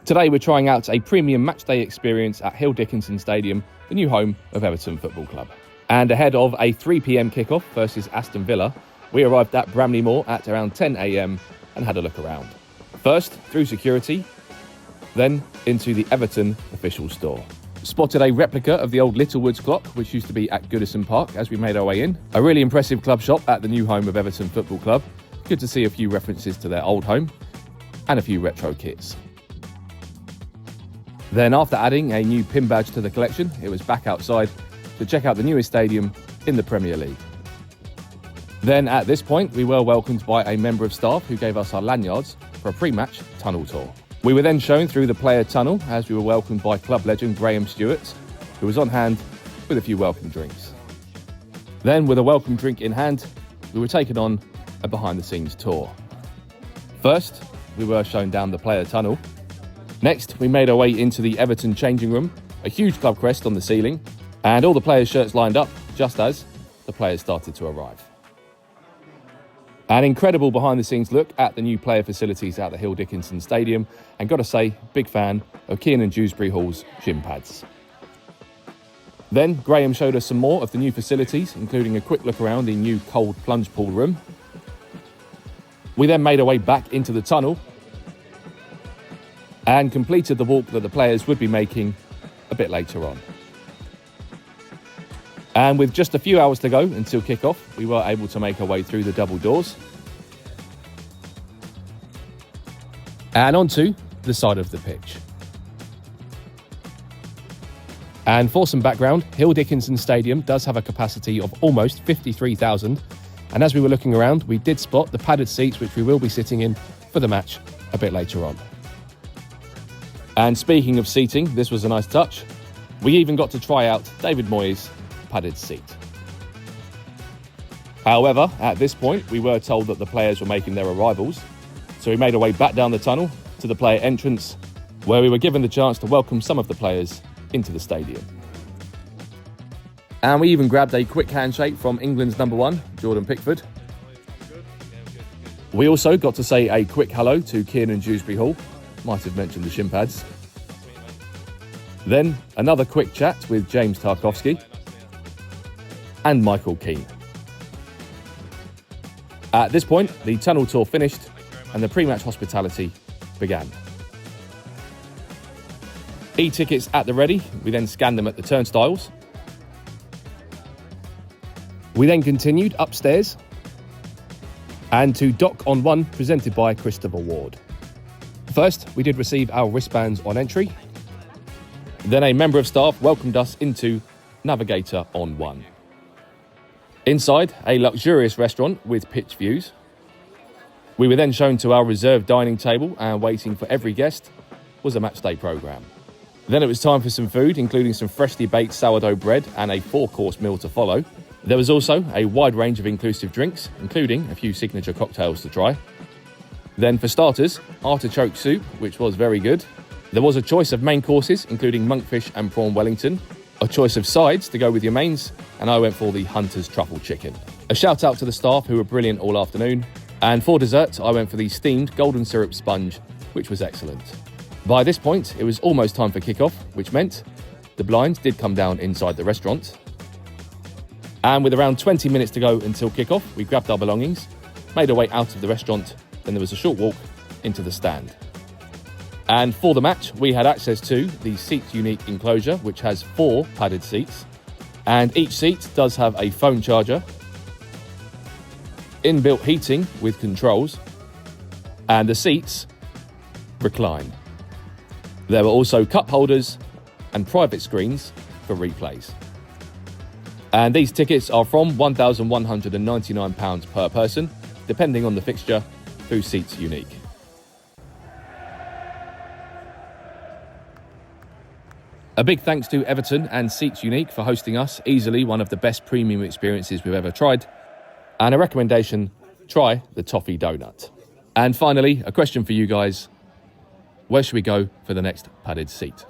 Today we're trying out a premium matchday experience at Hill Dickinson Stadium, the new home of Everton Football Club. And ahead of a 3 p.m. kickoff versus Aston Villa, we arrived at Bramley Moor at around 10 a.m. and had a look around. First through security, then into the Everton official store. Spotted a replica of the old Littlewoods clock, which used to be at Goodison Park as we made our way in. A really impressive club shop at the new home of Everton Football Club. Good to see a few references to their old home and a few retro kits. Then after adding a new pin badge to the collection, it was back outside to check out the newest stadium in the Premier League. Then at this point, we were welcomed by a member of staff who gave us our lanyards for a pre-match tunnel tour. We were then shown through the player tunnel as we were welcomed by club legend Graham Stewart, who was on hand with a few welcome drinks. Then with a welcome drink in hand, we were taken on a behind-the-scenes tour. First, we were shown down the player tunnel. Next, we made our way into the Everton changing room, a huge club crest on the ceiling, and all the players' shirts lined up just as the players started to arrive. An incredible behind-the-scenes look at the new player facilities at the Hill Dickinson Stadium, and got to say, big fan of Kiernan Dewsbury Hall's shin pads. Then Graham showed us some more of the new facilities, including a quick look around the new cold plunge pool room. We then made our way back into the tunnel and completed the walk that the players would be making a bit later on. And with just a few hours to go until kick-off, we were able to make our way through the double doors and onto the side of the pitch. And for some background, Hill Dickinson Stadium does have a capacity of almost 53,000, and as we were looking around, we did spot the padded seats which we will be sitting in for the match a bit later on. And speaking of seating, this was a nice touch. We even got to try out David Moyes' padded seat. However, at this point, we were told that the players were making their arrivals, so we made our way back down the tunnel to the player entrance, where we were given the chance to welcome some of the players into the stadium. And we even grabbed a quick handshake from England's number one, Jordan Pickford. We also got to say a quick hello to Kiernan Dewsbury Hall. Might have mentioned the shin pads. Then another quick chat with James Tarkowski and Michael Keane. At this point, the tunnel tour finished and the pre-match hospitality began. E-tickets at the ready, we then scanned them at the turnstiles. We then continued upstairs and to Dock on One, presented by Christopher Ward. First, we did receive our wristbands on entry. Then a member of staff welcomed us into Navigator on One. Inside, a luxurious restaurant with pitch views. We were then shown to our reserved dining table, and waiting for every guest was a matchday programme. Then it was time for some food, including some freshly baked sourdough bread and a 4-course meal to follow. There was also a wide range of inclusive drinks, including a few signature cocktails to try. Then for starters, artichoke soup, which was very good. There was a choice of main courses, including monkfish and prawn Wellington, a choice of sides to go with your mains, and I went for the Hunter's truffle chicken. A shout out to the staff who were brilliant all afternoon. And for dessert, I went for the steamed golden syrup sponge, which was excellent. By this point, it was almost time for kickoff, which meant the blinds did come down inside the restaurant. And with around 20 minutes to go until kickoff, we grabbed our belongings, made our way out of the restaurant. Then there was a short walk into the stand. And for the match, we had access to the Seats Unique Enclosure, which has 4 padded seats. And each seat does have a phone charger, inbuilt heating with controls, and the seats recline. There were also cup holders and private screens for replays. And these tickets are from £1,199 per person, depending on the fixture, through Seats Unique. A big thanks to Everton and Seats Unique for hosting us, easily one of the best premium experiences we've ever tried. And a recommendation, try the toffee donut. And finally, a question for you guys. Where should we go for the next padded seat?